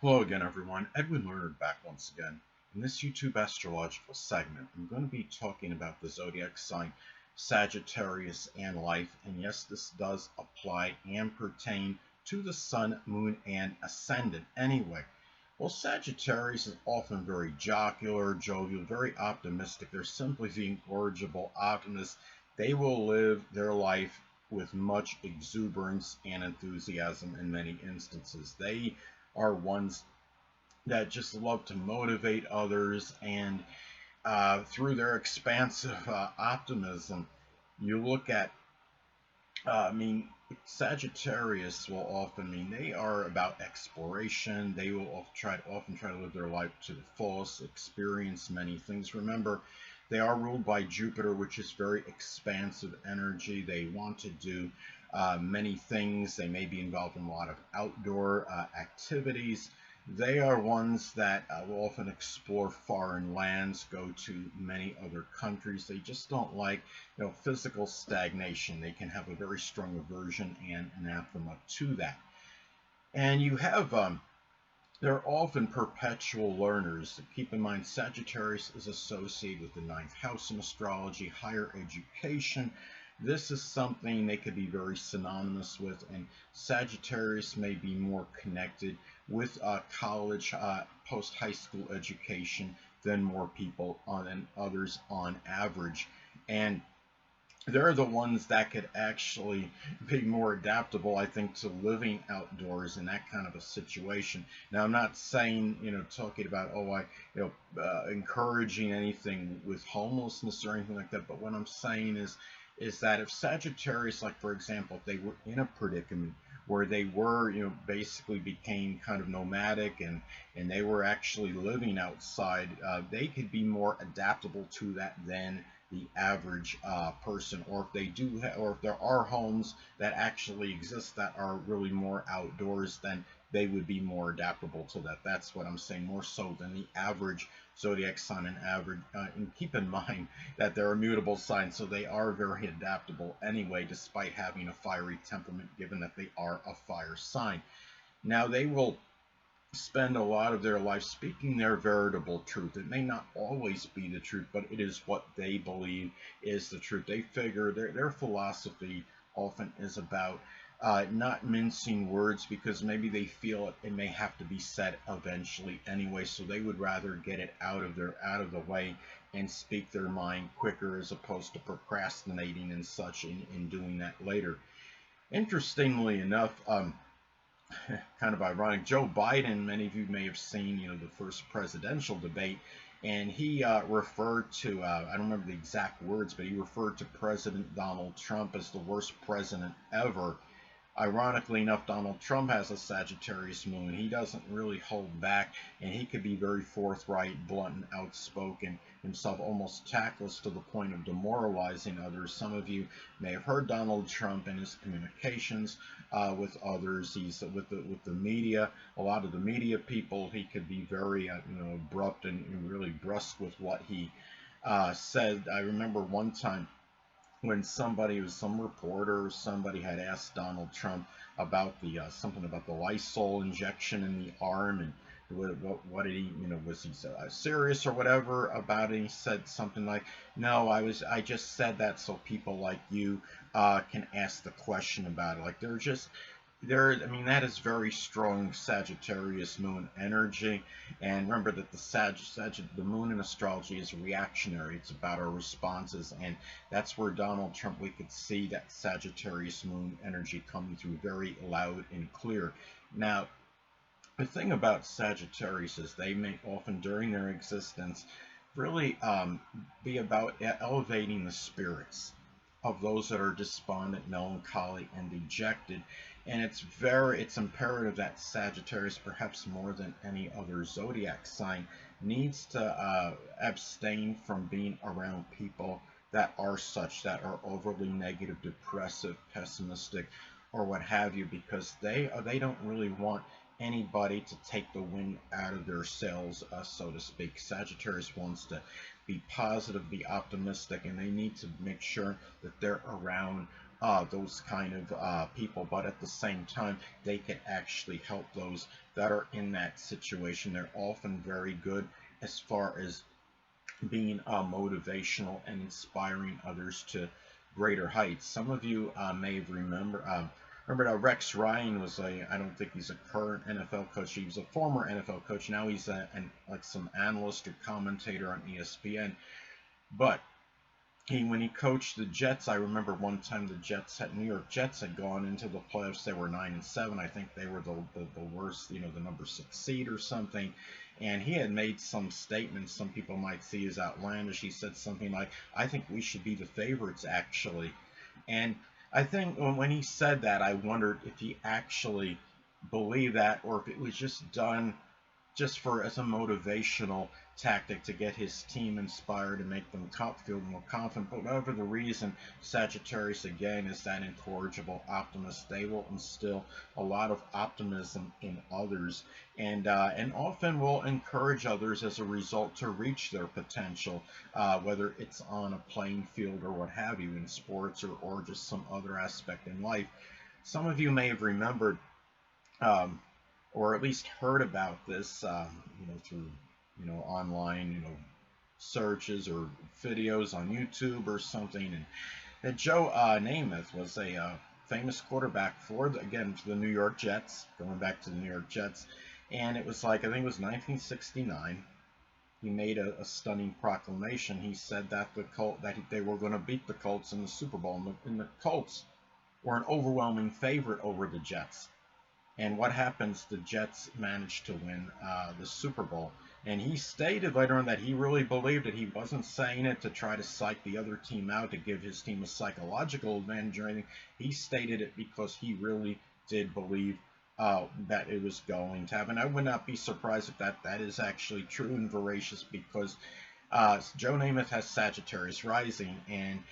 Hello again, everyone. Edwin Learnard back once again. In this YouTube astrological segment, I'm going to be talking about the zodiac sign Sagittarius and Life. And yes, this does apply and pertain to the Sun, Moon, and Ascendant anyway. Well, Sagittarius is often very jocular, jovial, very optimistic. They're simply the incorrigible optimists. They will live their life with much exuberance and enthusiasm in many instances. They are ones that just love to motivate others, and through their expansive optimism, you look at, I mean, Sagittarius will often mean they are about exploration. They will often try to live their life to the fullest, experience many things. Remember, they are ruled by Jupiter, which is very expansive energy. They want to do many things. They may be involved in a lot of outdoor activities. They are ones that will often explore foreign lands, go to many other countries. They just don't like, physical stagnation. They can have a very strong aversion and anathema to that. And you have they're often perpetual learners. Keep in mind, Sagittarius is associated with the ninth house in astrology, higher education. This is something they could be very synonymous with, and Sagittarius may be more connected with college, post-high school education than more people than others on average. And they're the ones that could actually be more adaptable, I think, to living outdoors in that kind of a situation. Now, I'm not saying, talking about, encouraging anything with homelessness or anything like that, but what I'm saying is that if Sagittarius, like for example, if they were in a predicament where they were, basically became kind of nomadic, and they were actually living outside, they could be more adaptable to that than the average person. Or if they do, or if there are homes that actually exist that are really more outdoors, then they would be more adaptable to that. That's what I'm saying, more so than the average zodiac sign and average. And keep in mind that they're a mutable sign, so they are very adaptable anyway, despite having a fiery temperament, given that they are a fire sign. Now, they will spend a lot of their life speaking their veritable truth. It may not always be the truth, but it is what they believe is the truth. They figure their philosophy often is about not mincing words, because maybe they feel it may have to be said eventually anyway, so they would rather get it out of the way and speak their mind quicker, as opposed to procrastinating and such in doing that later. Interestingly enough, kind of ironic, Joe Biden, many of you may have seen, the first presidential debate, and he referred to, I don't remember the exact words, but he referred to President Donald Trump as the worst president ever. Ironically enough, Donald Trump has a Sagittarius moon. He doesn't really hold back, and he could be very forthright, blunt, and outspoken himself, almost tactless to the point of demoralizing others. Some of you may have heard Donald Trump in his communications with others. He's with the media. A lot of the media people, he could be very abrupt and really brusque with what he said. I remember one time when some reporter or somebody had asked Donald Trump about the something about the Lysol injection in the arm, and what did he, was he serious or whatever about it? He said something like, "No, I just said that so people like you can ask the question about it." Like, they're just there. I mean, that is very strong Sagittarius moon energy. And remember that the moon in astrology is reactionary. It's about our responses, and that's where Donald Trump, we could see that Sagittarius moon energy coming through very loud and clear. Now, the thing about Sagittarius is they may often, during their existence, really be about elevating the spirits of those that are despondent, melancholy, and dejected. And it's imperative that Sagittarius, perhaps more than any other zodiac sign, needs to abstain from being around people that are overly negative, depressive, pessimistic, or what have you, because they don't really want anybody to take the wind out of their sails, so to speak. Sagittarius wants to be positive, be optimistic, and they need to make sure that they're around those kind of people, but at the same time, they can actually help those that are in that situation. They're often very good as far as being motivational and inspiring others to greater heights. Some of you may remember that Rex Ryan was I don't think he's a current NFL coach. He was a former NFL coach. Now he's like some analyst or commentator on ESPN. But when he coached the Jets, I remember one time New York Jets had gone into the playoffs. They were 9-7. I think they were the worst, the number 6 seed or something. And he had made some statements some people might see as outlandish. He said something like, "I think we should be the favorites, actually." And I think when he said that, I wondered if he actually believed that, or if it was just done just as a motivational tactic to get his team inspired and make them feel more confident. But whatever the reason, Sagittarius again is that incorrigible optimist. They will instill a lot of optimism in others, and often will encourage others as a result to reach their potential, whether it's on a playing field or what have you in sports, or just some other aspect in life. Some of you may have remembered or at least heard about this, through, online, searches or videos on YouTube or something. And that Joe Namath was a famous quarterback for the New York Jets, going back to the New York Jets. And it was I think it was 1969. He made a stunning proclamation. He said that they were going to beat the Colts in the Super Bowl, and the Colts were an overwhelming favorite over the Jets. And what happens? The Jets managed to win the Super Bowl. And he stated later on that he really believed it. He wasn't saying it to try to psych the other team out, to give his team a psychological advantage or anything. He stated it because he really did believe that it was going to happen. I would not be surprised if that is actually true and veracious, because Joe Namath has Sagittarius rising, and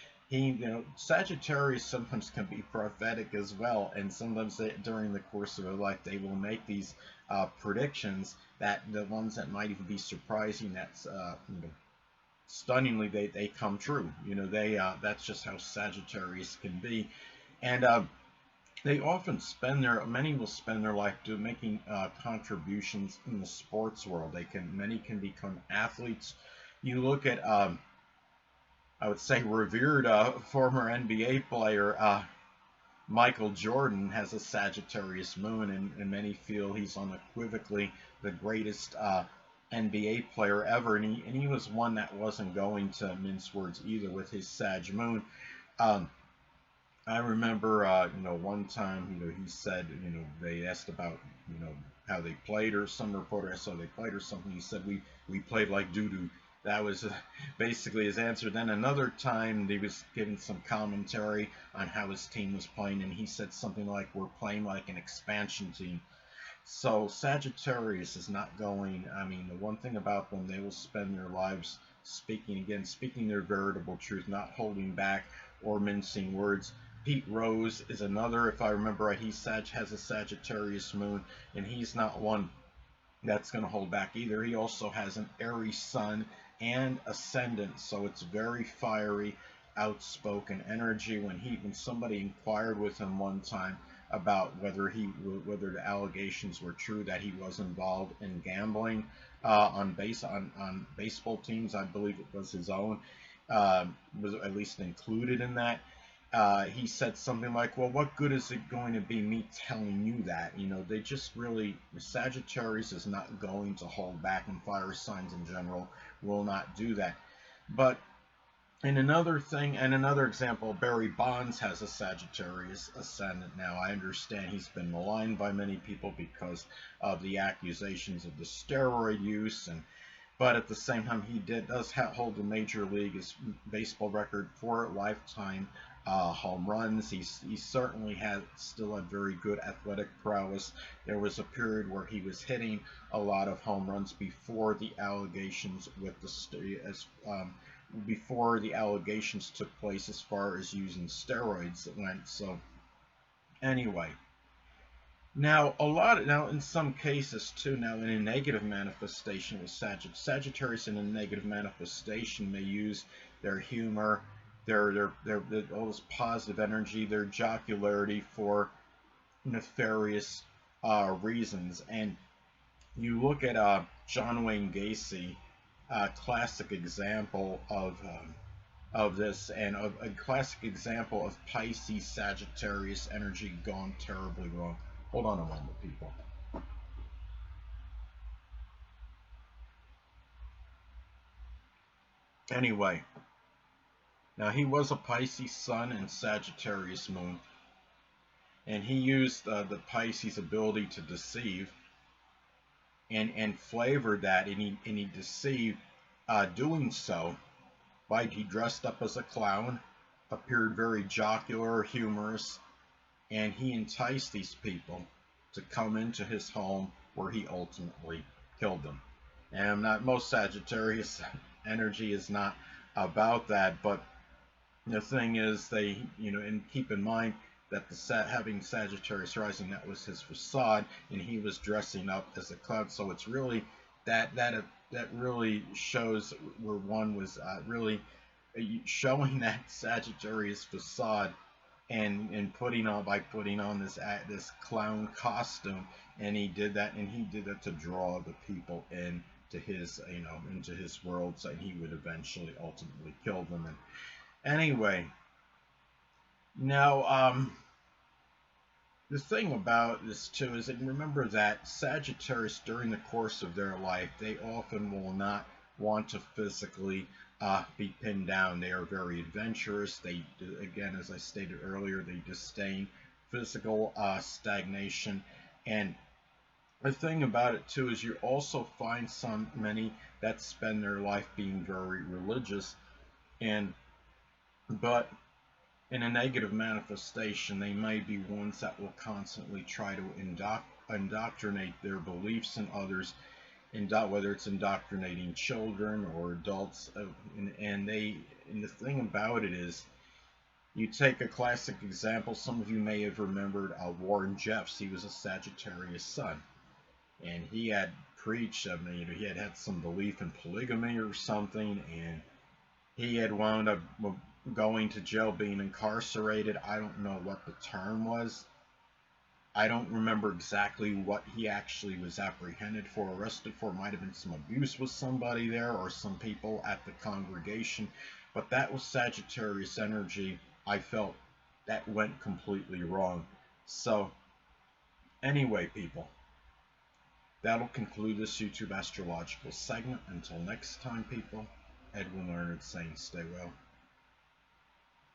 Sagittarius sometimes can be prophetic as well, and sometimes during the course of their life they will make these predictions, that the ones that might even be surprising, that's stunningly they come true. That's just how Sagittarius can be, and many will spend their life making contributions in the sports world. Many can become athletes. You look at I would say revered former NBA player Michael Jordan has a Sagittarius moon, and many feel he's unequivocally the greatest NBA player ever, and he was one that wasn't going to mince words either with his Sag moon. I remember one time he said, they asked about how they played, or some reporter asked how they played or something. He said we played like doo-doo. That was basically his answer. Then another time he was giving some commentary on how his team was playing, and he said something like, "We're playing like an expansion team." So Sagittarius is not going, the one thing about them, they will spend their lives speaking their veritable truth, not holding back or mincing words. Pete Rose is another, if I remember right, he has a Sagittarius moon, and he's not one that's going to hold back either. He also has an Aries sun and Ascendant, so it's very fiery, outspoken energy. When somebody inquired with him one time about whether the allegations were true that he was involved in gambling on baseball teams, I believe it was his own, was at least included in that. He said something like, "Well, what good is it going to be me telling you that?" They just really, Sagittarius is not going to hold back, and fire signs in general will not do that. But in another example, Barry Bonds has a Sagittarius ascendant. Now, I understand he's been maligned by many people because of the accusations of the steroid use, but at the same time, he does hold the Major League Baseball record for lifetime home runs. He certainly still had very good athletic prowess. There was a period where he was hitting a lot of home runs before the allegations before the allegations took place as far as using steroids went. So anyway, now in some cases too, now in a negative manifestation with Sagittarius, in a negative manifestation, they use their humor They're all this positive energy, their jocularity for nefarious reasons. And you look at John Wayne Gacy, a classic example of this, and a classic example of Pisces Sagittarius energy gone terribly wrong. Hold on a moment, people. Anyway, now he was a Pisces sun and Sagittarius moon, and he used the Pisces ability to deceive and flavored that, and he deceived, doing so by he dressed up as a clown, appeared very jocular, humorous, and he enticed these people to come into his home where he ultimately killed them. And I'm not, most Sagittarius energy is not about that, but the thing is, they, and keep in mind that having Sagittarius rising, that was his facade, and he was dressing up as a clown. So it's really that really shows where one was really showing that Sagittarius facade, and putting on this clown costume, and he did that to draw the people into his world, so he would eventually ultimately kill them. And anyway, now the thing about this too is that, remember that Sagittarius, during the course of their life, they often will not want to physically be pinned down. They are very adventurous. They, again, as I stated earlier, they disdain physical stagnation. And the thing about it too is you also find many that spend their life being very religious, but in a negative manifestation, they may be ones that will constantly try to indoctrinate their beliefs in others, whether it's indoctrinating children or adults. And the thing about it is, you take a classic example. Some of you may have remembered Warren Jeffs. He was a Sagittarius sun, and he had preached. I mean, he had some belief in polygamy or something, and he had wound up going to jail, being incarcerated. I don't know what the term was. I don't remember exactly what he actually was apprehended for, arrested for. Might have been some abuse with somebody there or some people at the congregation. But that was Sagittarius energy. I felt that went completely wrong. So anyway, people, that'll conclude this YouTube astrological segment. Until next time, people, Edwin Learnard saying stay well.